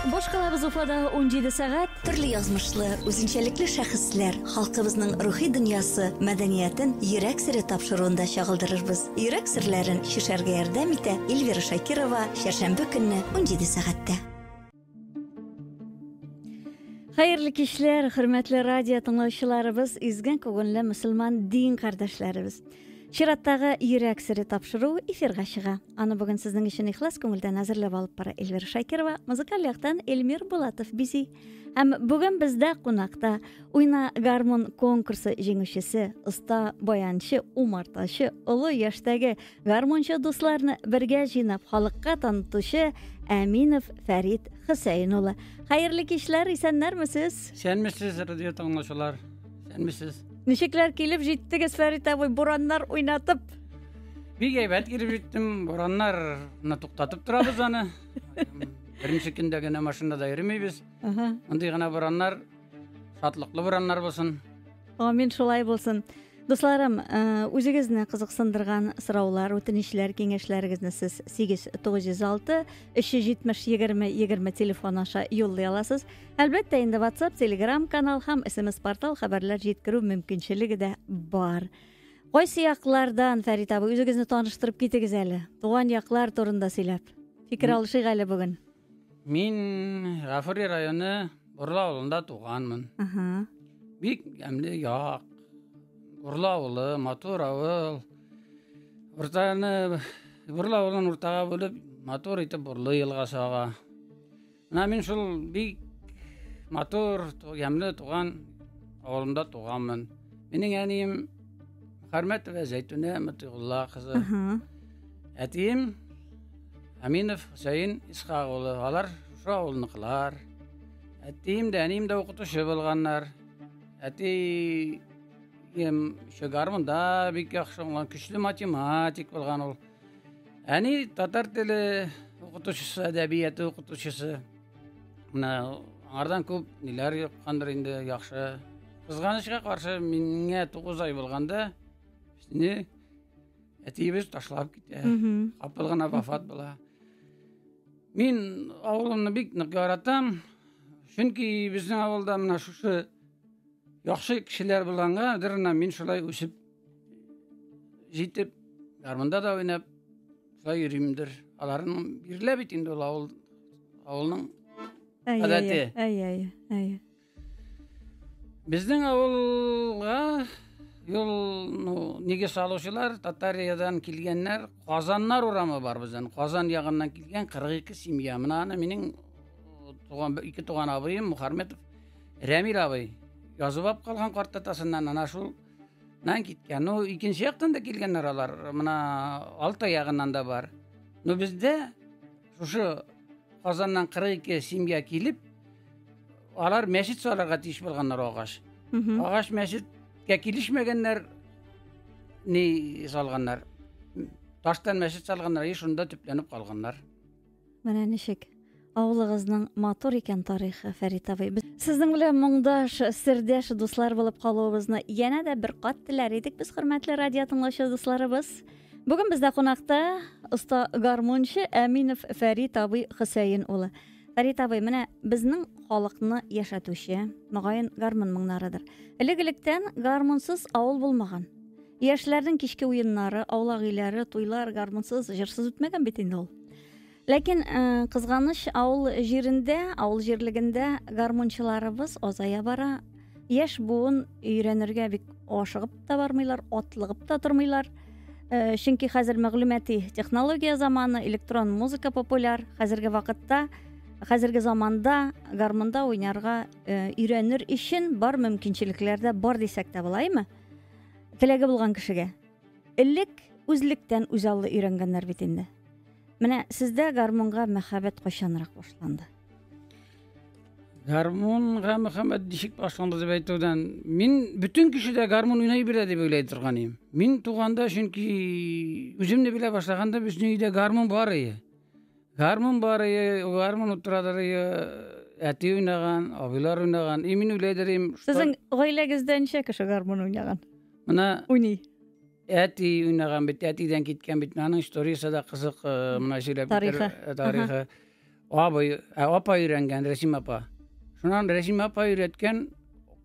Бош калабыз Уфада 17 сәгать. Төрле язмышлы, үзенчәлекле шәхесләр, халкыбызның рухи дөньясы, мәдәниятен йөрәк сире тапшыруында чагылдырырбыз. Йөрәк серләрен шишәргә ярдәм итә Эльвира Шакирова шәршәмбе көнне 17 сәгатьтә. Хәерле кичләр, хөрмәтле радио тыңлаучыларыбыз, изген күңелле мөселман дин кардәшләребез. Чираттагы йөрәк сире тапшыру эфирга чыга. Аны бүген сезнең өчен ихлас күңелдән әзерләп алып бара Эльвира Шакирова, музыкаль яктан Эльмир Булатов бизи. Һәм бүген бездә кунакта уйна гармон конкурсы җиңүчесе, оста баянчы, умартачы, олы яшьтәге гармончы дусларны бергә җыйнап халыкка танытучы Әминов Фәрит Хөсәен улы. Хәерле кичләр, исәннәрмесез? Сәнмесез, радио тыңлаучылар. Сәнмесез. Ничекләр килеп җиттегез, Фәрит абый, бураннар уйнатып? Бик әйбәт килеп җиттем. Бураннарны туктатып торабыз аны. Беренче көндә генә машинада йөрмибез. Мондый гына бураннар, шатлыклы бураннар булсын. Амин, шулай булсын. Дусларым, үзегезне кызыксындырган сораулар, үтенечләр, киңәшләрегезне сез 8906 370 20 телефон аша юллый аласыз. Әлбәттә, инде WhatsApp, Telegram канал һәм SMS портал хәбәрләр җиткерү мөмкинчелеге дә бар. Кайсы яклардан, Фәрит абый, үзегезне таныштырып китегез әле. Туган яклар турында сөйләп. Фикер алышыйк әле бүген. Мин Гафури районы Бурла авылында туганмын. Бик ямлы як. Бурла авылы, матур авыл. Бурла авылын уртага бөлеп, матур итеп Бурлы елгасы ага. Менә мин шул бик матур, ямлы туган авылында туганмын. Минең әнием Хөрмәтова Зәйтүнә Матугулла кызы. Әтием Әминов Хөсәен Исхак улы. Алар шул авылныкылар. Әтием дә, әнием дә укытучы булганнар. Әти гармонда бик яхшы булган, көчле математик булган ул. Әни татар теле укытучысы, әдәбияты укытучысы. Менә аңардан күп ниләр яккандыр инде, яхшы. Кызганычка каршы миңа 9 ай булганда безне әтиебез ташлап китә. Капыл гына вафат була. Мин авылымны бик нык яратам. Чөнки безнең авылда менә шушы яхшы кешеләр булганга, дөрна мин шулай үсеп җитеп, гармонда да уйнап, шулай йөримдер. Аларның бирле бит инде ул авылның гадәте. Безнең авылга юл неге салучылар, Татариядан килгәннәр, Казаннар урамы бар безнең. Казан ягыннан килгән 42 семья. Менә аны минең ике туган абыем Мөхәммәтов Рәмил абый язып калган картатасыннан ана шул нан киткән. Ну икенче яктан да килгәннәр алар. Менә Алтай ягыннан да бар. Ну бездә шушы Казаннан 42 семья килеп, алар мәчет салырга тиеш булганнар агач. Агач мәчеткә килешмәгәннәр ни салганнар. Таштан мәчет салганнар, шунда төпләнеп калганнар. Менә ничек авылыгызның матур икән тарихы, Фәрит абый. Сезнең белән моңдаш, сердәш дуслар булып калуыбызны янә дә бер кат теләр идек без, хөрмәтле радио тыңлаучы дусларыбыз. Бүген бездә кунакта оста гармончы Әминов Фәрит абый Хөсәен улы. Фәрит абый, менә безнең халыкны яшәтүче, мөгаен гармон моңнарыдыр. Элек-электән гармонсыз авыл булмаган. Яшьләрнең кичке уеннары, аула гыйләре, туйлар гармонсыз, җырсыз үтмәгән бит инде ул. Ләкин кызганыч авыл җирендә, авыл җирлегендә гармончыларыбыз азая бара. Яшь буын өйрәнергә бик ашыгып та бармыйлар, атлыгып та тормыйлар. Чөнки хәзер мәгълүмати технология заманы, электрон музыка популяр. Хәзерге заманда гармонда уйнарга өйрәнер өчен бар мөмкинчелекләр дә бар дисәк тә булаймы? Теләге булган кешегә. Элек үзлектән үзаллы өйрәнгәннәр бит инде. Менә сездә гармонга мәхәббәт кайчанрак башланды? Гармонга мәхәббәт ничек башланды дип әйтүдән, мин бүтән кешедә гармон уйный бирә дип уйлый торган идем. Мин туганда, чөнки үземне белә башлаганда безнең өйдә гармон бар иде. Гармон утырадыр, әти уйнаган, абыйлар уйнаган. Мин уйлыйдым, сезнең гаиләгездә ничә кеше гармон уйнаган? Менә уйный. Әти уйнаган бит, әтидән киткән бит. Аның историясе дә кызык, менә сөйләп тарихы. Abi, apa öğrengen Resim apa. Şundan Resim apa öğretken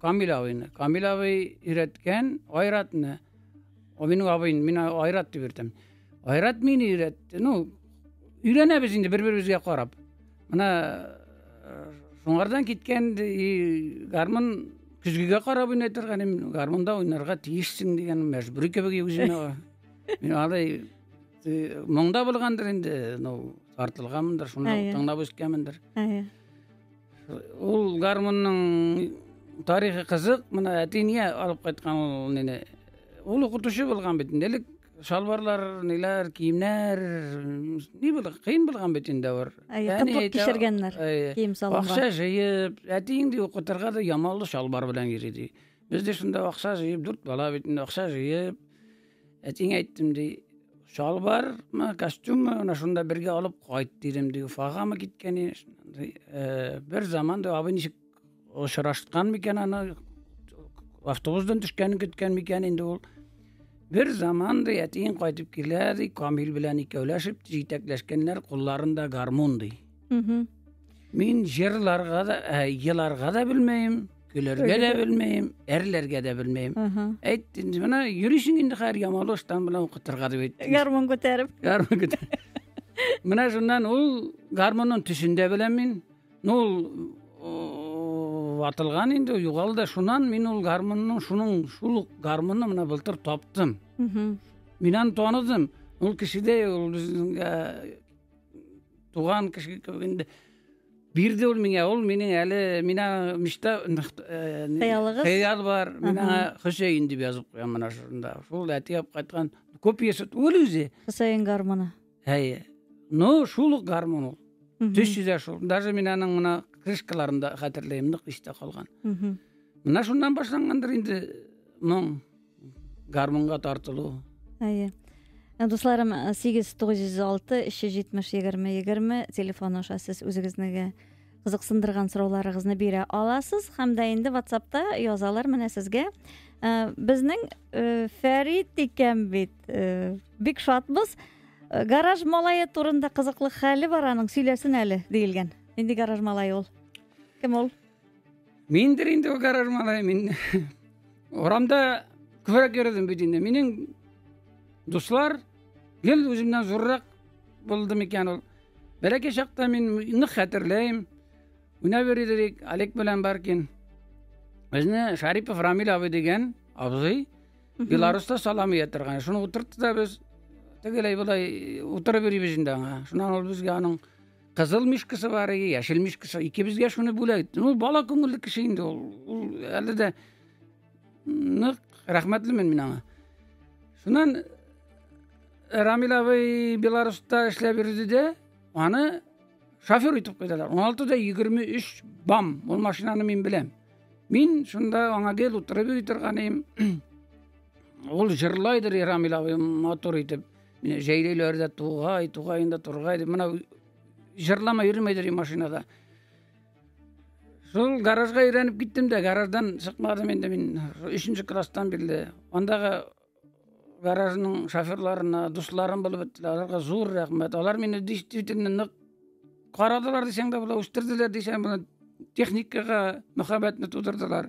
Kamil abini. Kamil abi öğretken ayratını. O benim abim, mine ayrattı verdim. Ayrat meni öğretti. No, öğrenemiz şimdi birbirimize qarab. Mana şonlardan ketken garmon küzgüge qarab oynattırganim, garmonda oynarga tiyişsin degen mecburi kebege özüme. Men alay Moңda bulgandır indi, no tartılgandır, şunu tаңдап өскенминдир. Ул гармонның тарихи кызык, мына әтине алып кайткан ул нене. Ул укытучы булган бит, элек шалбарлар, нелер, кийимнер, не булган, кыйын булган бит инде бар. Тыплык кишергеннер, кийим салымга. Акча жыйып, әтиңди укытырга да ямалы шалбар белән йөриди. Бездә шунда акча жыйып, 4 бала бит инде акча жыйып, әтиңә әйттем ди, şalbar mı, kostüm mü, ona şunda birge alıp kayıt dedim diyor. Fağa mı gitkeni? Bir zaman da abi nişik uçraştkan miken ana avtobusdan düşkeni gitken miken indi ol. Bir zaman da yetiğin kayıtıp kirlerdi, Kamil bilen ikevleşip jitekleşkenler kollarında garmondu. Min jerlarga da, yılarga da bilmeyim. Gülerge de bilmeyim, erlerge de bilmeyim. Eyttin, bana yürüyüşün indi her yamalı ostan bilen okutırga da eyttin. Garmon göterip. Garmon göterip. Bana şundan ol garmonun tüsünde bilen min, ol atılgan indi, yugal da şundan min ol garmonun, şunun şuluk garmonunu bana bultur toptum. Minan tanıdım. Ol kişi de, ol bizim tuğan kişi kövünde. Bir de ol menin eli, mina mişta hayal var, mina Hüseyin diye yazıp koyan bana şurada. Şul eti yap kaytkan, kopyası ol özü. Hüseyin garmonu. Hey, no şuluk garmonu. Tüsüze şul. Даже minanın mına krişkalarında hatırlayımlık işte kalgan. Mina şundan başlangandır indi, mon garmonga tartılı. Hey. Dostlarım, 8-906-370-20-20 telefon аша siz өзігізнігі қызықсындырған сұрауларыңызны бере аласыз. Һәм дә инде WhatsApp'та язалар менә сезгә. Безнең Фәрит икән бит. Бик шатбыз. Гараж малайы турында кызыклы хәле бар аның, сөйләсен әле диелгән. Инде гараж малайы ул. Кем ул? Миндер инде o гараж малайы. Мин орамда күбрәк йөрдем бит инде. Минең Dostlar, gel özümden zorrak buldum iken ol. Belki şakta min nik hatırlayayım. Buna veririk Alek bilen barkin. Bizne Şaripov Ramil abi degen abzıy Belarus'ta salamı yatırgan. Şunu oturttu da biz tegeley bulay oturuveri bizinden ha. Şundan ol bizge anın kızıl mişkisi var ya, yeşil mişkisi. İki bizge şunu bulay. Ol bala köngüllü kişi indi ol. Elde de nik rahmetli min ana. Şundan Ramil abi Belarus'ta işlep yürüdü de onu şoför itip koydular. 16'da 23 bam. O maşinanı min bilem. Min şunda ona gel oturup yürütürganıyım. Ol jırlaydır Ramil abi motor itip. Jeyleylerde tuğayında turgaydı. Bana jırlama yürümeydir maşinada. Sol garajga öğrenip gittim de garajdan çıkmadım indi min 3. klastan bildi. Ondaga garajның şoförlarına, dostlarım bilip ettiler. Onlarga zor rahmet. Onlar meni diştitinden qaradılar desem de bula üstürdüler desem buna texnikaga muhabbetini tudurdular.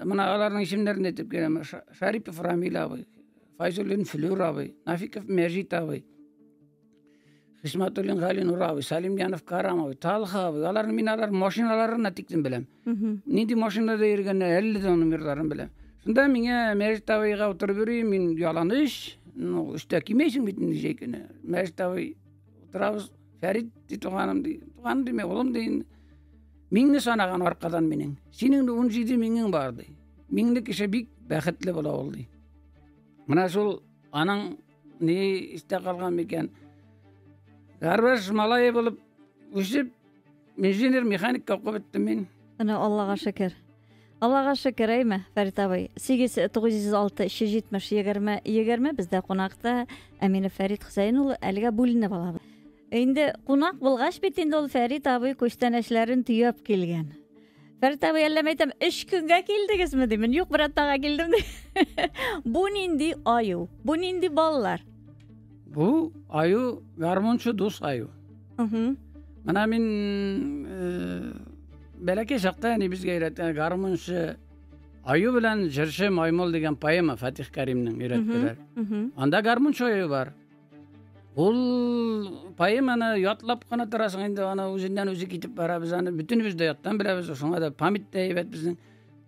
Mana alarning isimlerini etip gelem. Şaripov Ramil abi, Fayzullin Flur abi, Nafikov Mejit abi, Hizmetullin Galin Ur abi, Salimyanov Karam abi, Talha abi. Alarning minalar maşinalarına tikdim bilem. Nindi maşinada yürgende 50 numarlarını bilem. Şunda mine Mejit abiga oturup yürüyüm, min yalanış. Üstte kimeysin bitin diyecekini. Mejit abi oturabız. Ferit di tuğanım di. Tuğanım deme oğlum deyin. Minni sanagan arkadan minin. Senin de 17 minin vardı. Minlik işe bik bäxetli bola oldu. Mana şol anan ne iste kalgan meken. Garbaş malaya bolup üsüp injener mekanik kapıp ettim men. Ana Allah'a şükür. Allah'a şükür eyme Ferit abi. 8-906-370-20-20 bizde konakta Emine Ferit Hüseyin ulu әлегә бүленеп алабыз. Инде кунак булгач бит инде ул Фәрит абый күчтәнәчләрен төяп килгән. Фәрит абый әлләмәйтәм 3 көнгә килдегезме димен. Юк, бер атага килдем. Бу нинди аю? Бу нинди баллар? Bu ayu garmonçu dus ayu. Мына мен бәләкәй чакта бизге өйрәткән гармунчы Аю белән җырчы Маймыл дигән поэма Фатих Кәримнең өйрәттеләр. Анда гармунчы аю бар. Ул поэманы ятлап кына торасың инде, аны үзеннән үзе китеп бара, без аны бөтенебез дә яттан беләбез, шуңа да память та әйбәт безнең.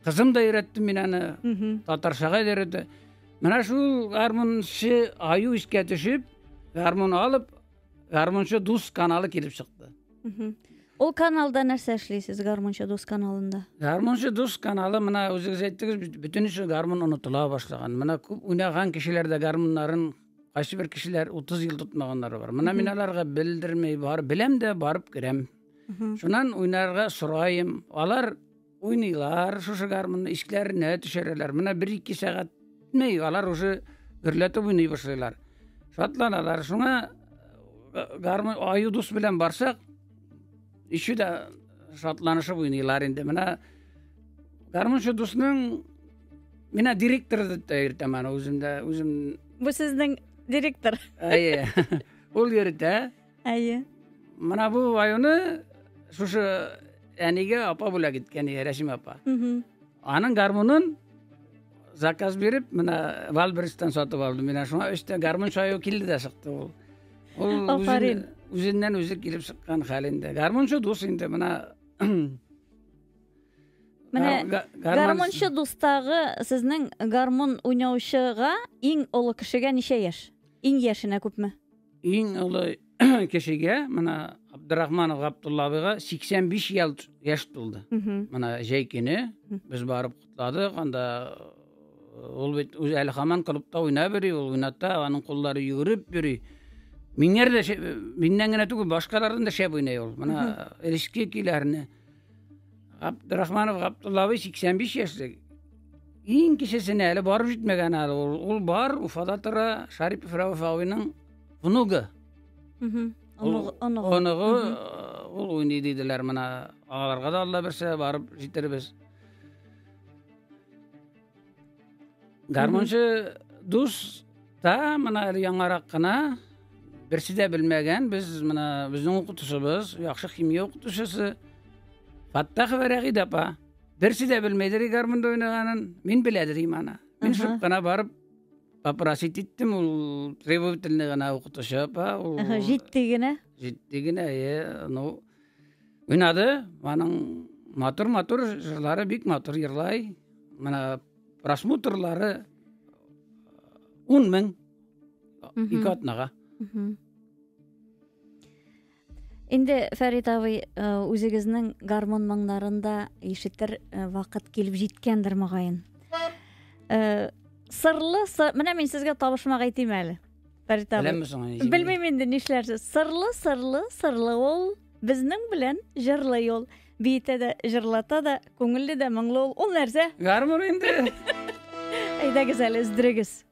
Кызым да өйрәтте мин аны, татарчага өйрәтте. Менә шул гармунчы аю искә төшеп, гармун алып, гармунчы дус каналы килеп чыкты. Ул каналда нәрсә эшлисез, гармунчы дус каналында? Гармунчы дус каналы менә үзегез әйттегез, бөтенесе гармун онытыла башлаган. Менә күп уйнаган кешеләр дә гармуннарын кайсы бер кешеләр 30 ел тотмаганнар бар. Менә мин аларга белдермәй бар, беләм дә барып керәм. Шуннан уйнарга сорайым. Алар уйныйлар, шушы гармунны ишекләренә төшерәләр. Менә 1-2 сәгать үтмәй алар уже гөрләтеп уйный башлыйлар. Шатланалар. Шуңа гармун аю дус белән барсак, ишү дә шатланышып уйныйлар инде. Менә гармунчы дусның менә директор дип әйтәм аны үзем. Бу сезнең директор. Әйе. Ул йөртә. Әйе. Менә бу аюны шушы әнигә апа бүләк иткән, Рәшим апа. Аның гармунын заказ биреп, менә Валберстан сатып алды. Менә шуңа өстә гармунчы аю килде дә чыкты ул. Ул үзеннән үзе килеп чыккан хәлендә. Гармунчы дус инде менә. Менә гармунчы дустагы сезнең гармун уйнаучыга иң олы кешегә ничә яшь? Иң яшенә күпме? Иң олы кешегә менә Абдурахманов Габдулла абыйга 85 яшь тулды. Менә җәйкене без барып кутладык. Анда ул бит үзе әле һаман клубта уйнап йөри, ул уйната, аның куллары йөгереп йөри. Миннән генә түгел, башкалардан да шәп уйный ул. Менә Элишке киләрне. Абдурахманов Габдулла абый 85 яшьлек. Иң кечесенә әле барып җитмәгән әле. Ул бар, Уфада тора, Шарипов Рәүф абыйның внугы. Оныгы ул уйный диделәр. Менә аларга да Алла берсә барып җитербез. Гармунчы дус та менә әле яңарак кына берсе дә белмәгән. Без менә безнең укытучыбыз, яхшы химия укытучысы Фаттахова Рәгыйдә апа. Берсе дә белмәйдер гармунда уйнаганын. Мин беләдер аны. Мин шуп кына барып попросить иттем, ул требовательный гына укытучы апа. Җитди генә, ну уйнады. Аның матур җырлары бик матур йырлай. Менә просмотрлары 10,000 ике атнага. Инде Фәрит абый, үзегезнең гармун моңнарында ишетер вакыт килеп җиткәндер мөгаен. Сырлы, менә мин сезгә табышмак әйтим әле. Фәрит абый. Белмим инде нишләрсез. Сырлы ул безнең белән җырлый ул. Биетә дә, җырлата да, күңелле дә, моңлы ул. Ул нәрсә? Гармун инде. Әйдәгез әле, өздерегез.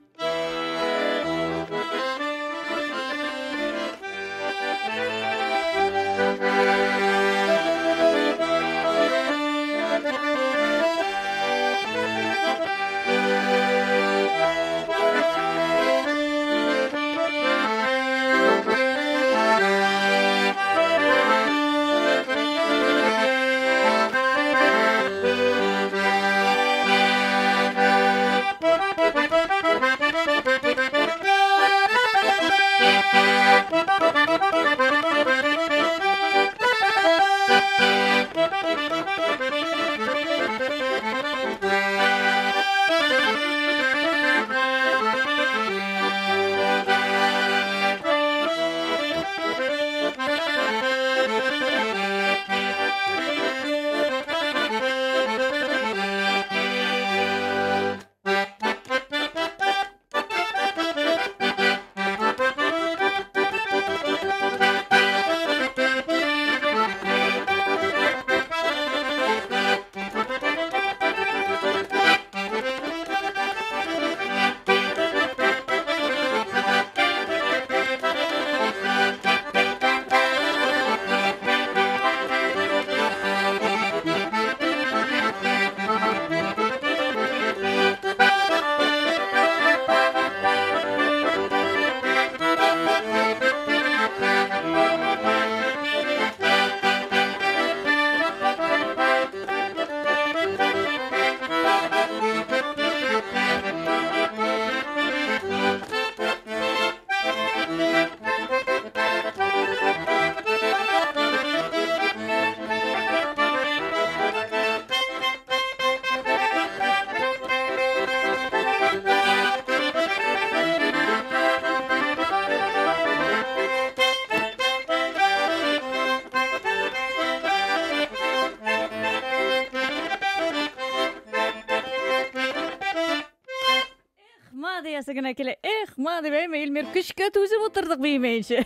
аясы гына келе. Эх, мады бәйме, Илмир күшкә түзіп отырдық беймейші.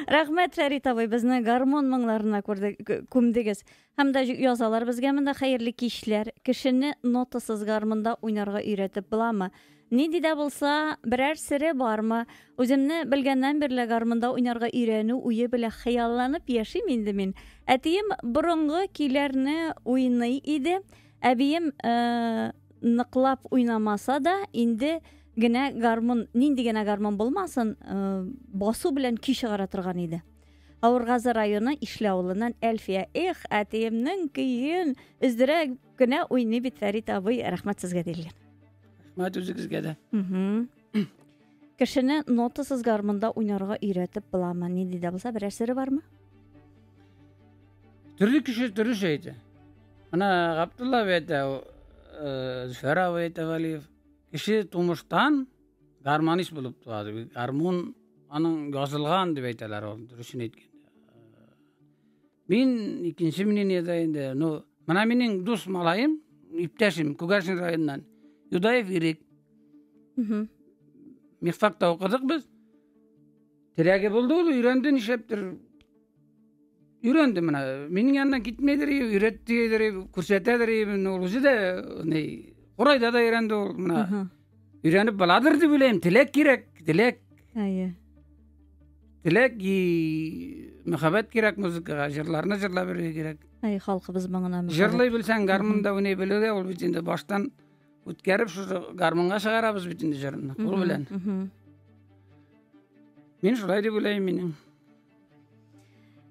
Рахмет Фәрит абай, безне гармон моңларына күмдегез. Һәм дә язалар безгә монда хәерле кичләр. Кешене нотасыз гармонда уйнарга өйрәтеп буламы? Нинди дә булса, берәр сире бармы? Үземне белгәннән бирле гармонда уйнарга өйрәнү уе белән хыялланып яшим инде мин. Әтием борынгы көйләрне уйный иде. Әбием ныклап уйнамаса да, инде генә гармон, нинди генә гармон булмасын, басу белән көй чыгара торган иде. Авыргазы районы Ишле авылыннан Әлфия. Эх, әтиемнең көйен өздерәк генә уйный бит Фәрит абый, рәхмәт сезгә дилгән. Рәхмәт үзегезгә дә. Кешене нотасыз гармонда уйнарга өйрәтеп буламы? Нинди дә булса, берәр сире бармы? Төрле кеше төрлечә әйтә. Ана Габдулла әйтә, Зөфәр абый әйтә, Валиев. Кеше тумыштан гармонист булып туады. Гармон аның язылган дип әйтәләр, ул дөресен әйткәндә. Мин икенче мнениедә инде, менә минең дус малаем, иптәшем Күгәршин районыннан, Юдаев Ирек. Мифтакта укыдык без. Тирәге булды ул, өйрәнде нишләптер. Өйрәнде менә. Минең яннан китмәдер, өйрәттедер, күрсәтәдер, ул үзе дә Урайда да өйрәнде ул, менә. Өйрәнеп баладыр дип уйлыйм, теләк кирәк, теләк. Теләк, мәхәббәт кирәк музыкага, җырларны җырлап бирергә кирәк. Халкыбыз моңына җырлый белсәң, гармонда уйный белергә, ул бит инде баштан үткәреп шушы гармонга чыгарабыз бит инде җырны. Ул белән. Мин шулай дип уйлыйм минең.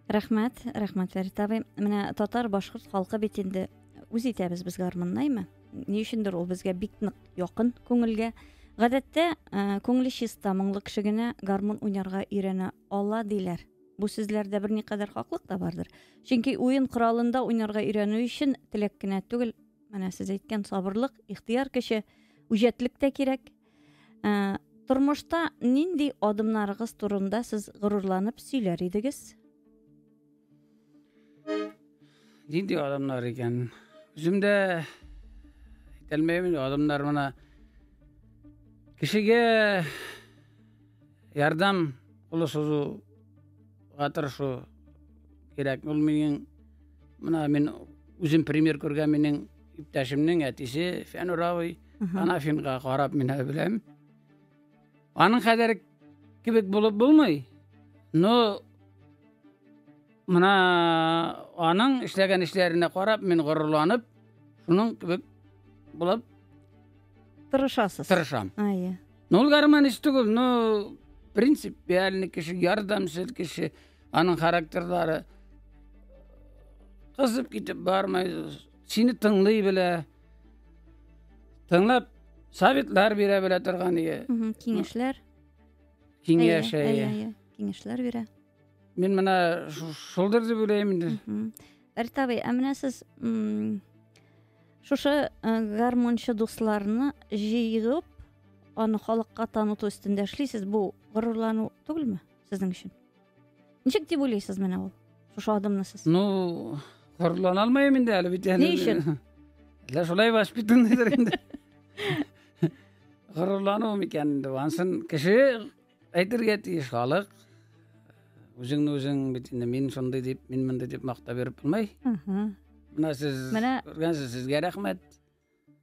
Рәхмәт Фәрит абый. Менә татар башкорт халкы бит инде үз итәбез без гармоннаймы? Ни өчендер ул безгә бик нык якын күңелгә. Гадәттә, күңеле чиста, моңлы кеше генә гармон уйнарга өйрәнә ала диләр. Бу сүзләрдә берникадәр хаклык та бардыр. Чөнки уен коралында уйнарга өйрәнү өчен теләк кенә түгел, менә сез әйткән сабырлык, ихтияр кеше, үҗәтлек тә кирәк. Тормышта нинди адымнарыгыз турында сез горурланып сөйләр идегез? Нинди адымнар икән? Үземдә әйтәлмәймен, адымнар менә кешегә ярдәм кулы сузуга тырышу кирәк. Ул минең, менә мин үзем пример күргән минең иптәшемнең әтисе Фәнүр абый, ана финга карап мин беләм. Аның хәдәр кебек булып булмый. Менә аның эшләгән эшләренә карап мин горурланып, шуның кебек булып тырышасыз. Тырышам. Ул гармонист түгел, принципиальный кеше, ярдәмчел кеше, аның характерлары кызып китеп бармай, сине тыңлый белә. Тыңлап советлар бирә белә торган ие. Киңәшләр. Киңәшләр бирә. Мин менә шулдыр дип уйлыйм инде. Фәрит абый, менә сез шушы гармончы дусларны җыйып, аны халыкка таныту өстендә эшлисез, бу горурлану түгелме сезнең өчен? Ничек дип уйлыйсыз менә ул? Шушы адымны сез? Горурлана алмыйм инде әле бит. Ни өчен? Шулай воспитанныйдыр инде. Горурлану микән инде, ансын кеше әйтергә тиеш халык. Үзеңне үзең бит инде мин шундый дип, мин мондай дип мактап берип булмай. Менә сез күргәнсез, сезгә рәхмәт.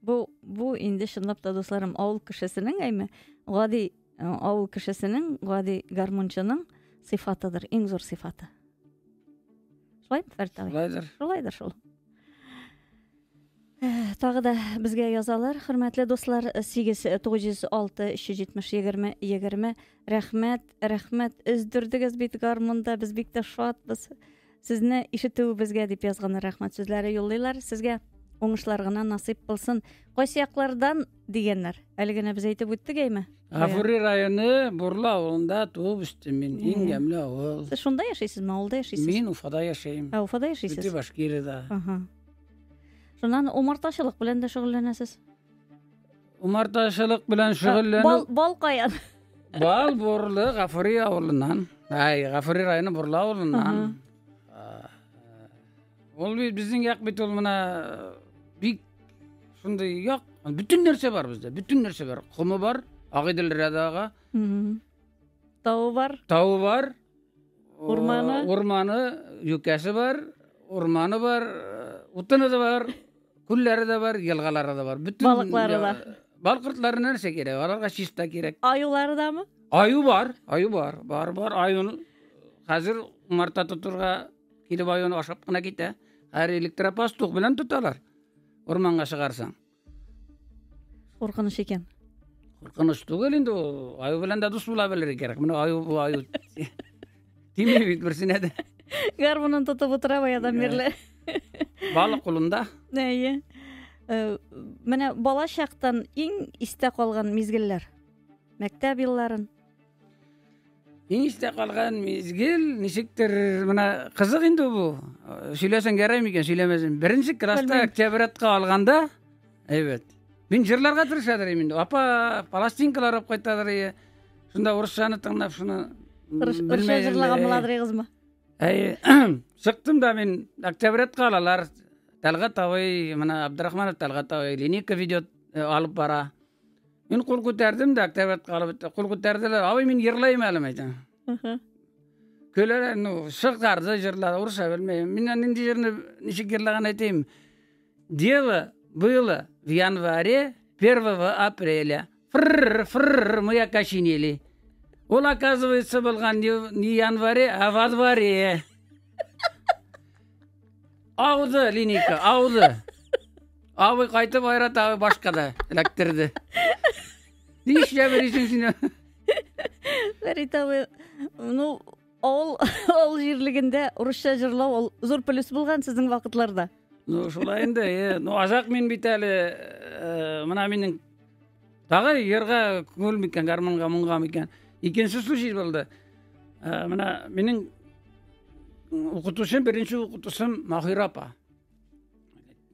Бу инде чынлап та дусларым, авыл кешесенең әйме, гади авыл кешесенең, гади гармончының сыйфатыдыр, иң зур сыйфаты. Шулай, Фәрит абый. Шулайдыр шул. Тагы да безгә язалар, хөрмәтле дуслар, 8-906-370-20-20. Рәхмәт, өздердегез бит гармонда, без бик тә шатбыз. Сезне ишетүебезгә дип язган рәхмәт сүзләре юллыйлар. Сезгә уңышлар гына насыйп булсын. Кайсы яклардан дигәннәр? Әле генә без әйтеп үттек әйме? Гафури районы Бурла авылында туып үстем мин. Иң ямьле авыл. Сез шунда яшисезме, авылда яшисез? Мин Уфада яшәйм. Уфада яшисез? Бите Башкирияда. Шуннан умартачылык белән дә шөгыльләнәсез? Умартачылык белән шөгыльләнү. Бал каян? Бал Бурлы Гафури авылыннан. Гафури районы Бурла авылыннан. Ул безнең як бит ул менә бик шундый як Bütün нәрсе бар бізде, bütün нәрсе бар. Құмы бар, Ағидел Радаға, Тауы бар, Урманы, юкәсе бар, урманы бар, утыны да бар, күлләре да бар, елгалары да бар. Bütün Балыклары да. Балқыртлары нәрсе керек, аларға чиста керек. аюлары дамы? Аю бар. Аюны қазір марта тұтырға келіп аюны ашап қына кете. Әр электропас туқ білән тұталар. Орманға шығарсаң. Қорқыныш екен. Қорқыныш түгел енді аю білән да дос бола білер керек. Мына аю тимей бит бірсіне де. Гармонын тұтып отыра баядан берлі. Балық құлында. Әйе. Менә бала шақтан ең истә қалған мезгілләр. Мәктәп елларын. Ең істе қалған мезгіл, нешіктір, мына қызық енді бұл. Сөйлесен керайм екен, сөйлемесен. Бірінші класста октябратқа алғанда, мен жырларға тырышадыр енді. Апа, пластинкалар ап қайтадыр, сонда орысшаны тыңдап, шыны Орысша жырлаған мұладыр еғіз ма? Шықтым да мен октябратқа алалар. Талғат ауай, мына Абдрахманов Талғат ауай, линейка видео алып бара. Мен қол көтердім де октябратқа алып өтті. Қол көтерділер, ауай мен ерлайым әлім айтам. Көлер, шықтарды жырлады, орысша білмеймін. Мен ненде жеріне нешек ерлаған айтайым. Дело было в январе 1 апреля. Фрррр, мы окоченели. Ол, оказывается, болған не январе, а во дворе. Ауды, линейка, ауды. Ауы қайтып айрат, ауы башқада, ләктерді. Не ішілі бересің сені? Фәрит ауы, ол жерлігінде ұрысша жырлау, ол зор плюс болған сіздің вақытларда. Шолай енді, азақ мен бит әлі, мына менің тағы ерға көңіл мекен, гармонға, мұңға мекен. Екенсі случай болды. Мына менің оқытушым, бірінші оқытушым Махира апа.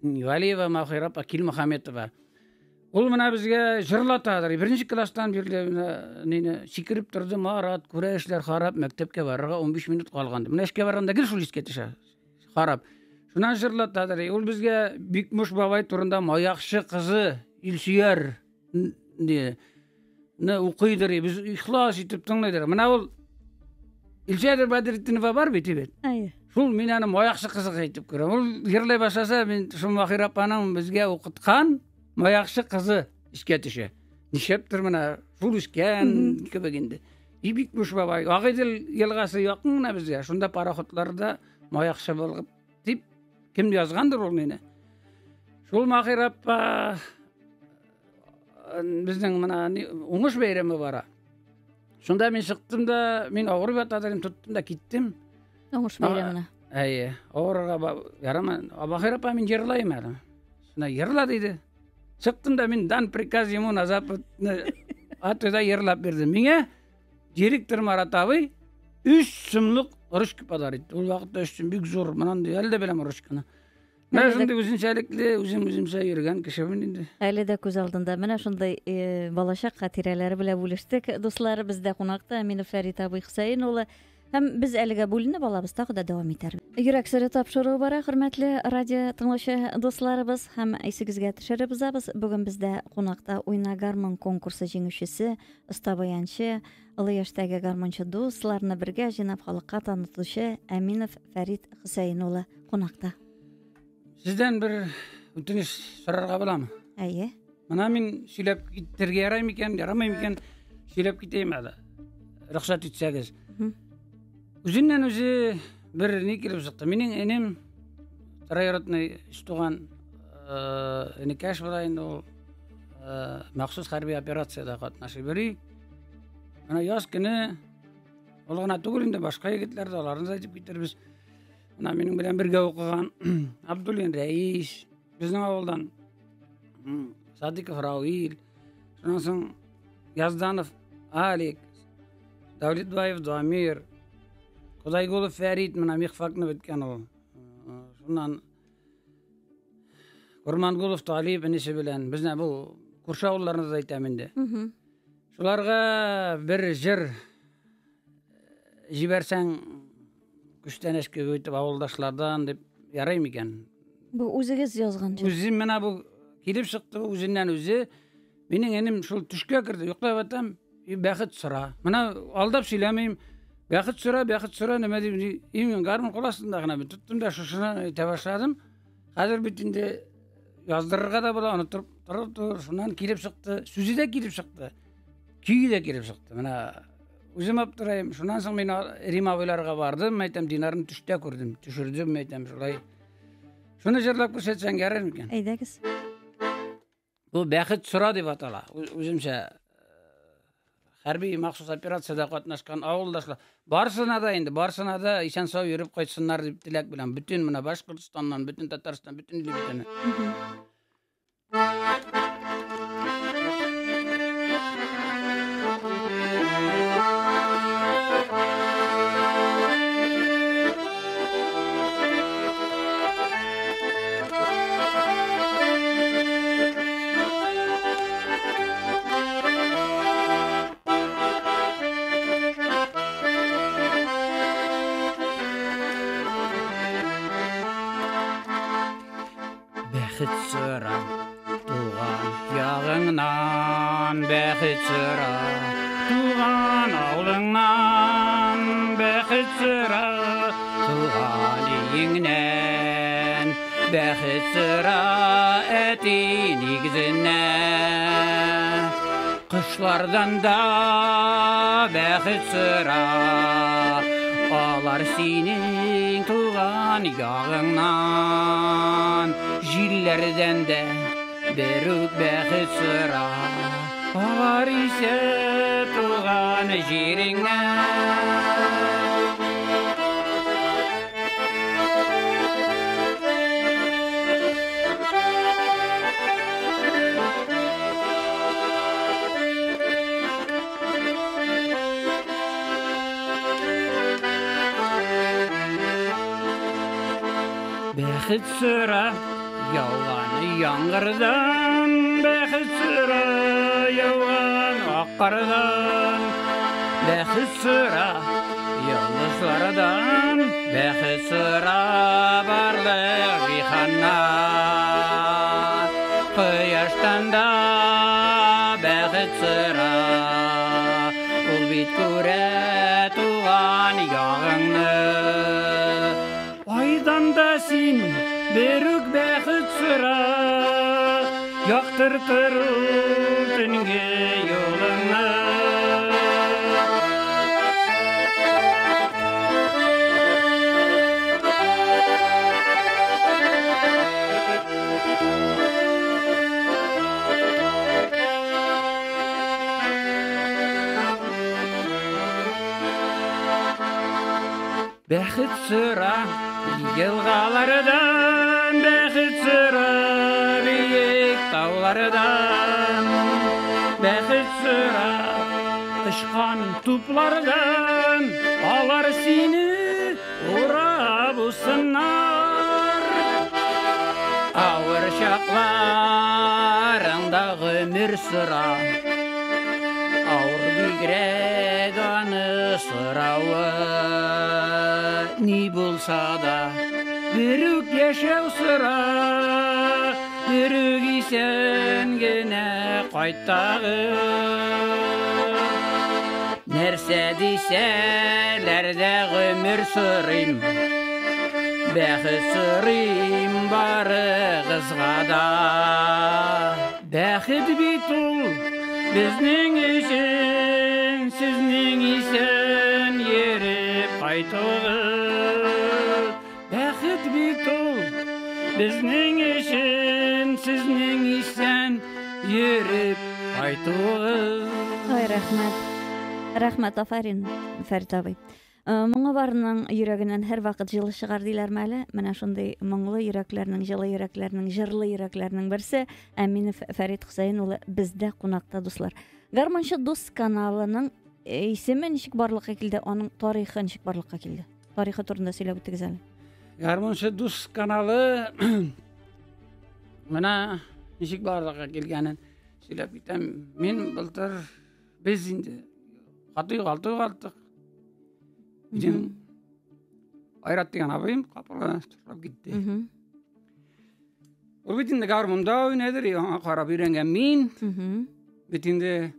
Валиева Махира апа, Кил Махаметова. Ол мына бізге жырлатады. Бірінші класстан берлі секіріп тұрды, марат, күрәшілер қарап, мәктепке барырға 15 минут қалғанды. Мына ішке барғанда кел шул ескетіші қарап. Шунан жырлатады. Ол бізге Бекмуш бабай турында маяқшы қызы Илсүйер оқидыр. Біз ихлас етіп тыңдайдыр. Мына ол Илсүйер Бадретдинова бар беті бет. Шул мен аны маяқшы қызық айтып көрем. Ол ерлей башаса, мен шул Махира апаның бізге оқытқан маяқшы қызы ескетіші. Нешептір мына шул ішкен көбегенде. Бекмуш бабай. Ағидел елғасы яқын бізге. Шунда пароходларда маяқшы болғып деп кім жазғандыр ол мені. Шул Махира апа біздің мына оңыш бейремі бара. Шунда мен шықтым да, мен ауырып атадырым, тұттым да кеттім. Оңыш бейреміні. Әйе, ауырға яраман. Махира апа мен жерлайым әлі. Шунда ерла дейді. Шықтым да мен дан приказ ему на запад атыда ерлап берді. Менге директор Марат абай 3 сымлық ручка подарит. Ол вақытта 3 сым бик зор. Мынандай әлі де білем ручканы. Мен шундай үзенчәлекле, үзем-үземсә йөргән кешемен инде. Әле дә күз алдында. Менә шундай балачак хатирәләре белән бүлештек. Дуслар, бездә кунакта Аминов Фәрит абый Хөсәен улы. Һәм без әлегә бүленеп алабыз, тагы да дәвам итәрбез. Йөрәк сере тапшыру бара, хөрмәтле радио тыңлаучы дусларыбыз һәм исегезгә төшерәбез. Бүген бездә кунакта Уйна гармон конкурсы җиңүчесе, оста баянчы, олы яшьтәге гармончы дусларны бергә җыйнап халыкка танытучы Аминов Фәрит Хөсәен улы кунакта. Сездән бер үтенеч сорарга буламы? Әйе. Мына мин сөйләп китәргә яраймы икән, ярамый микән? Сөйләп китәйм әле. Рөхсәт итсәгез. Үзеннән үзе бер ни килеп чыкты. Минең энем траиротный иштуган энекәш була инде ул махсус хәрби операциядә катнашып йөри. Ана яз көне ул гына түгел инде башка егетләр дә аларны әйтеп китербез. Ана минең белән бергә укыган Абдуллин Рәис, безнең авылдан Садиков Рауил, шуннан соң Язданов Алик, Давлетбаев Дамир, Кудайгулов Фәрит, мына михфакны беткән ул. Шуннан Курмангулов Талип инесе белән безнең бу күрше авылларны да әйтәм инде. Шуларга бер җыр җибәрсәң күчтәнәшкә үтеп авылдашлардан дип ярый микән? Бу үзегез язган җыр. Үзем менә бу Келіп шықты өзінен өзі. Менің енім шул түшке кірді, ұйықтап атам, бәхет сұра. Мына алдап сөйлемеймін. Бәхет сұра, неме деймін, мен гармон қоластында ғана тұттым да шушына айта башладым. Қазір бүтінде яздырырға да бола, оны тұрып, шунан келіп шықты, сөзі де келіп шықты, күйі де келіп шықты. Мына өзім алып тұрайым, шунан соң мен Рим абайларға бардым, айтам, Динарын түште көрдім, түшірдім, айтам, шулай. Шуны жырлап көрсетсең ярар екен. Әйдәгез. Бұл бәхет сұра деп атала. Өзімше хәрби махсус операцияда катнашкан авылдашлар барысына да ишан сау йөреп кайтсыннар дип теләк белән бүтән менә Башкортстаннан, бүтән Татарстан, бүтән Либияны. Бәхет сұра, туған яғыңнан, бәхет сұра, туған ауылыңнан, бәхет сұра, туған үйіңнен, бәхет сұра, әти негізінен. Қышлардан да бәхет сұра, алар сенің туған яғыңнан. Жиллерден де берук бәхет сұра, алар исе туған жеріңнен. Бәхет сұра, яуған яңғырдан, бәхет сұра, яуған аққардан, бәхет сұра, ялдызлардан, бәхет сұра, барлық жиһаннан. Құяштан да бәхет сұра, ул бит күрә туған яғыңны. Айдан да син берук бәхет сұра, яқтыртыр түнге yolыңны. Бәхет сұра, елғалардан, бәхет сұра, биік таулардан, бәхет сұра, ұшқан туплардан, алар сені ұрап ұсынар. Ауыр шақларыңдағы өмір сұра, ауыр бигрәк аны сұрауы. Ни болса да бүрік яшәу сұра, бүрік исән генә қайттағы. Нәрсә дисәләр дә гомер сұрыйм, бәхет сұрыйм барыгызга да. Бәхет бит ул безнең өчен, сезнең исән йөреп кайтугыз. Бәхет бит ул безнең өчен, сезнең исән йөреп кайтугыз. Ой, рәхмәт. Рәхмәт, афарин, Фәрит абый. Моңа барының йөрәгеннән һәр вакыт җылы чыгар диләр мәле. Менә шундый моңлы йөрәкләрнең, җылы йөрәкләрнең, җырлы йөрәкләрнең берсе Әминов Фәрит Хөсәен улы бездә кунакта, дуслар. Гармончы дус каналының исеме ничек барлыкка килде, аның тарихы ничек барлыкка килде? Тарихы турында сөйләп үтегез әле. Гармончы дус каналы менә ничек барлыкка килгәнен сөйләп китәм. Мин былтыр без инде катый-калтык Bizim Ayrat деген абайым қапырға тұрып кетті. Ул бит инде гармунда уйнадыр, аңа карап өйрәнгән мин. Бит инде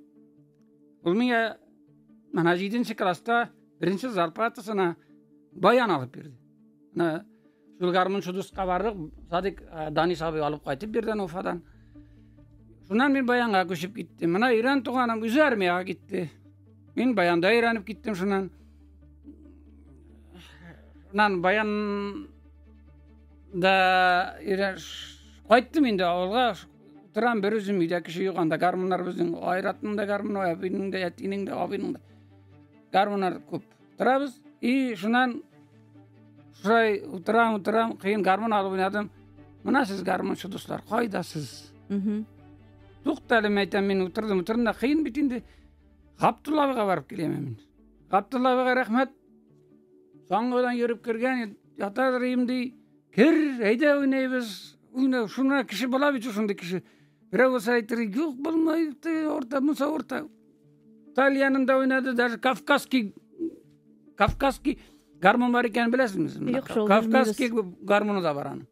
ул миңа мына 7нче класста беренче зарплатасына баян алып бирде. Мына шул гармунчы дуска бардык, Садык Данис абый алып кайтып бирден Уфадан. Шуннан мен баянга көчүп киттим. Мына Иран туганым үз армияга китти. Мен баянда өйрәнеп киттим шуннан. Шуннан баян да кайттым инде авылга. Турам бер үзүм үйдө киши юганда гармундар биздин айратның да гармун, абыйның да, әтинең дә, абыйның да гармундар көп. Турабыз. И шуннан шулай утырам, кыйын гармун алып уйнадым. Мына сиз гармунчы дуслар, кайдасыз? Тукталып мен айтам, мен утырдым да кыйын бит инде. Габдулла абыйга барып келем мен. Габдулла абыйга рахмат. Соңгыдан йөрүп кергән, ятадыр имди. Кер, әйдә уйнайбыз. Уйна, шуна киши була бит шундай киши. Бирок болса айтыр, юк булмай, орта, муса орта. Италиянында уйнады, даже Кавказский гармун бар икән беләсезме? Кавказский гармуны да бар аның.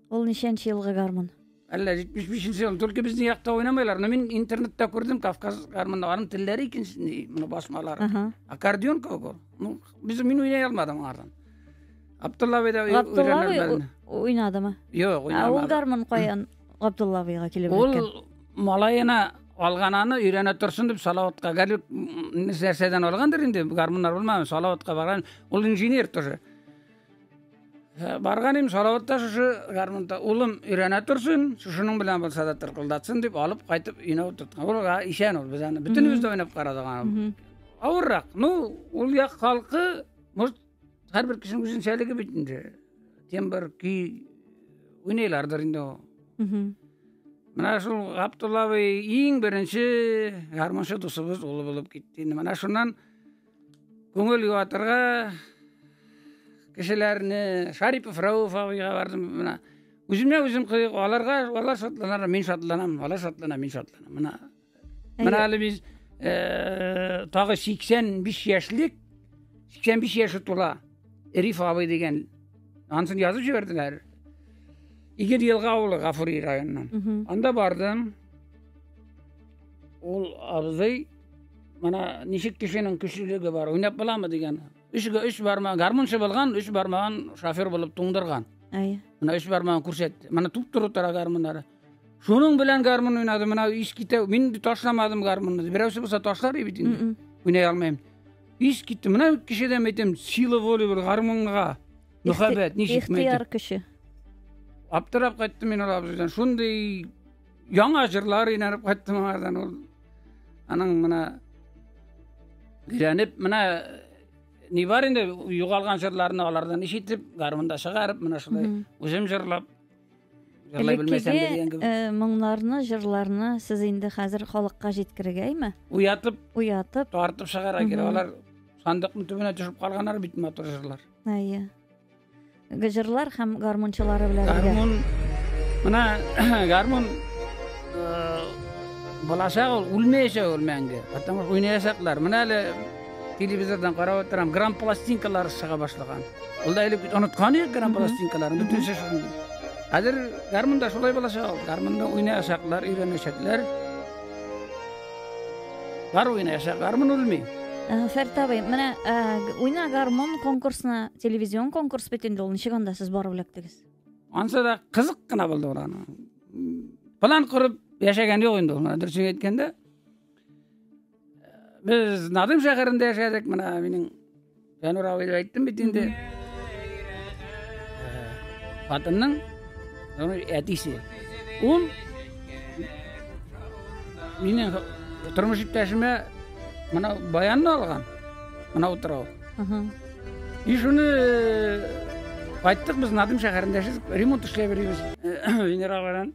Ул ничәнче елгы гармун? Әллә 75нче ел. Только безнең якта уйнамайлар. Мен интернетта күрдем Кавказ гармунларын телләре икенче, моны басмалары. Аккордеон кебек. Ну, мин уйнай алмадым алардан. Абдулла абый да уйнадымы? Юк, уйнамады. Ул гармун каян Абдулла абыйга килеп җиткән? Ул малайына алгананы өйрәнә торсын дип салаватка галип нәрсәдән алгандыр инде. Гармуннар булмады, салаватка барган. Ул инженер тоже. Барганым салаватта шушы гармунда улым өйрәнә торсын, шушының белән булса да тыркылдатсын дип алып кайтып өйнә утырткан. Ул ишән ул без аны бүтәнебез дә уйнап карадыган. Авыррак. Ну, ул як халкы, может, һәрбер кешенең үзенчәлеге бит инде. Тембр ки уйнайлардыр инде. Мына шул Абдулла абый иң беренче гармунчы дусыбыз улы булып китте. Мына шуннан күңел юатырга кешеләрне Шарипов Рауф абыйга бардым. Мына үзем алар шатланар, мин шатланам, алар шатлана, мин шатланам. Мына әле без тагы 85 яшьлек 85 яшы тула Риф абый дигән ансын язып җибәрделәр. 2 елга авылы Гафури районыннан. Анда бардым. Ул абзый мына ничек кешенең көчлелеге бар, уйнап буламы дигән. 3 бармаган гармунчы булган, 3 бармаган шофер булып туңдырган. Мына 3 бармаган күрсәтте. Мына туп-туры тора гармуннары. Шуның белән гармун уйнады. Мына иш китә. Мин ташламадым гармунны. Берәүсе булса ташлар бит инде. Уйнай алмыйм. Иш китте. Мына кешедән әйтәм, сила воля бер гармунга. Мөхәббәт, ничек мәйтә. Ихтияр кеше. Аптырап кайттым мин ул абзыйдан. Шундый яңа җырлар уйнап кайттым алардан. Ул аның мына гәнеп мына ни бар инде югалган җырларны алардан ишетеп, гармунда чыгарып, мына шулай үзем җырлап җырлай белмәсәм дә дигән кебек. Моңнарны, җырларны сез инде хәзер халыкка җиткергәйме? Уятып, тартып чыгара кирәк. Алар сандыкның төбенә төшеп калганнар бит матур җырлар. Җырлар һәм гармунчылары белән. Гармун мына гармун балашак үлмәячәк ул мәңге. Потому что уйнаячаклар. Менә әле телевизордан карап отырам, грамм пластинкалар чыга башлаган. Ул да элек оныткан иде грамм пластинкаларын бүтүнчә шундый. Хәзер гармунда шулай балашак. Гармунда уйнаячаклар, өйрәнәчәкләр. Бар уйнаячак, гармун үлми. Фәрит абый, менә уйна гармун конкурсына, телевизион конкурс бит инде ул ничек анда сез барып эләктегез? Ансы да кызык кына булды ул аны. План курып яшәгән юк инде ул. Дөресен әйткәндә, без Надым шәһәрендә яшәдек. Менә минем Янур абый әйттем бит инде. Хатынның әтисе. Ул минем тормыш иптәшемә мына баянны алган. Мына утырау. И шуны кайттык без Надым шәһәрендә ремонт эшләп йөрибез. Генераллардан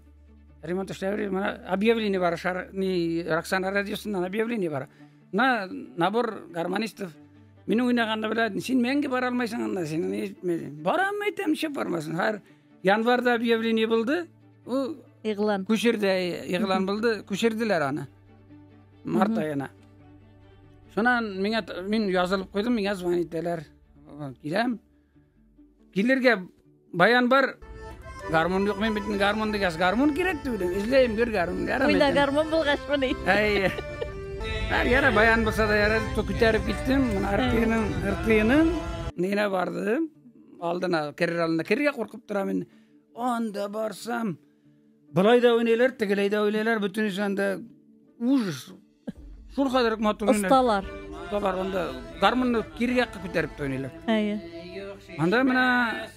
ремонт эшләп йөрибез. Мына объявление бар, Роксана радиосыннан объявление бар. Набор гармонистов. Мине уйнаганда белән, син мәңге бара алмайсың анда, син барам әйтәм, ничек бармасын. Һәр январда объявление булды. У игълан. Күчердә игълан булды, күчерделәр аны. Март аена. Шуннан мин язылып куйдым, миңа звонит итәләр. Киләм. Килергә баян бар. Garmon yok, men bitin garmon degas garmon керек деп ойлойм. Излейм көр гармон. Уйна гармон булгач мыни. Ай. Яра баян болса да яра көтөрүп кеттим. Мына ыркыйнын нене барды. Алдына кирер алдына кирге коркуп турам мен. Анда барсам былай да ойнайлар, тигилей да ойлайлар, бүтүн анда ужас. Шул кадәр матур ойнайлар. Усталар. Бар анда гармонны кирге көтөрүп ойнайлар. Әйе. Анда мына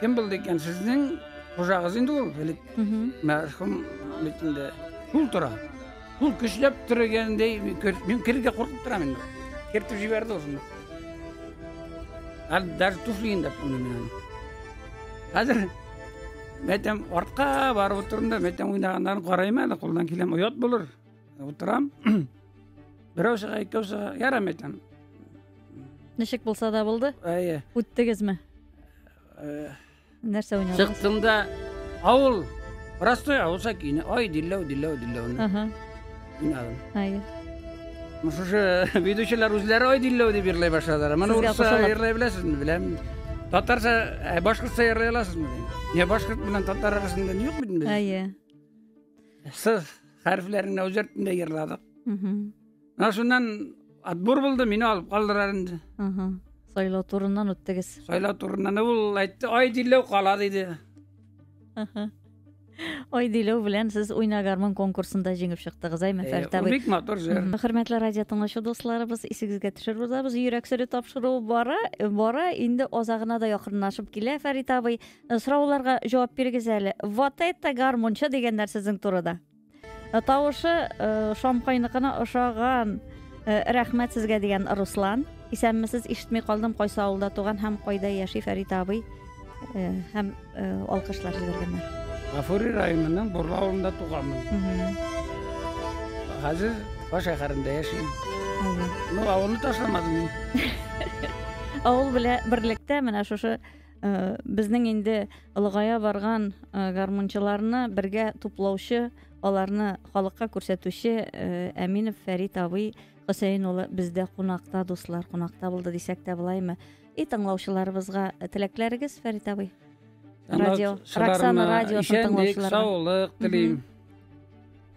кем булды экен сиздин кожагыз инде ул элек мәрхүм битинде шул тура. Шул көчлөп тургандей мен кирге коркуп турам инде. Кертип жиберди ошондо. Ал даже туфлиин деп мен. Азыр метем артка барып отурумда метем ойнагандарын карайм эле, колдан келем, уят болор. Отурам. Бирөөсү экөөсү ярам этем. Ничек булса да булды? Әйе. Үттегезме? Нәрсә уйнадыгыз? Чыктым да авыл, простой авыл сакине. Ай дилләү. Аха. Уйнадым. Әйе. Мошушы ведущийлер үзләре ай дилләү дип йырлай башладылар. Мен Сезгә урысча кушылып. йырлай беләсезме? Беләм. Татарча, башкортча йырлай аласызмы? Не башкорт белән татар арасында ни юк бит без? Әйе. Сыз хәрефләрне үзәртендә йырладык. Мгм. Менә шуннан отбор булды, мине алып калдылар инде. Аха. Сайлау турыннан үттегез. Сайлау турынан ул әйтте, ай дилләү кала диде. Аха. Ой диләү белән сез уйна гармон конкурсында җиңеп чыктыгыз, әйме Фәрит абый. Бик матур җыр. Хөрмәтле радио тыңлаучы дусларыбыз, исегезгә төшереп узабыз. Йөрәк сөре тапшыру бара, инде азагына да якынлашып килә. Фәрит абый, сорауларга җавап бирегез әле. Вот это гармонча дигәннәр сезнең турыда. Тавышы Шамкайныкына ошаган. Рәхмәт сезгә дигән Руслан. Исәнмесез, ишетми калдым, кайсы авылда туган һәм кайда яши Фәрит абый. Һәм алкышлар җибәргәннәр. Гафури районының Бурлы авылында туганмын. Хәзер Каш шәһәрендә яшим. Ну, авылны ташламадым мин. Авыл белән берлектә менә шушы безнең инде ылгая барган гармончыларны бергә туплаучы, аларны халыкка күрсәтүче Әминов Фәрит абый Хөсәен улы бездә кунакта, дуслар, кунакта булды дисәк тә булаймы? И тыңлаучыларыбызга теләкләрегез, Фәрит абый? Радио, Роксана радиосын тыңлаучыларга саулык телим.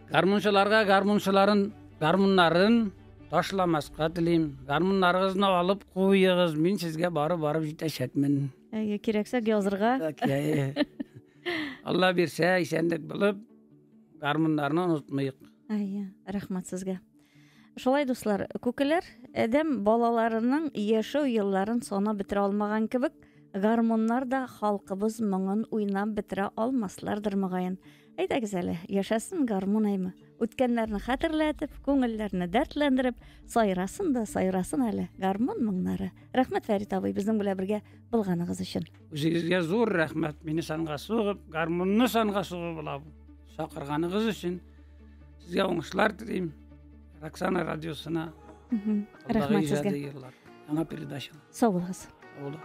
Гармончыларга гармоннарын ташламаска телим. Гармоннарыгызны алып куйыгыз, мин сезгә барып җитәчәкмен. Кирәксә язырга. Алла бирсә, исәнлек булып, гармоннарны онытмыйк. Рәхмәт сезгә. Шулай дуслар, күкеләр адәм балаларының яшәү елларын санап бетерә алмаган кебек, гармоннар да халкыбыз моңын уйнап бетерә алмаслардыр мөгаен. Әйтәгез әле, яшәсен гармон әйме. Үткәннәрне хәтерләтеп, күңелләрне дәртләндереп, сайрасын әле гармон моңнары. Рәхмәт Фәрит абый, безнең белән бергә булганыгыз өчен. Үзегезгә зур рәхмәт. Мине санга сугып, гармонны санга сугып чакырганыгыз өчен сезгә уңышлар телим. Роксана радиосына. Рәхмәт сезгә. Яңа передача. Сау булыгыз. Олы.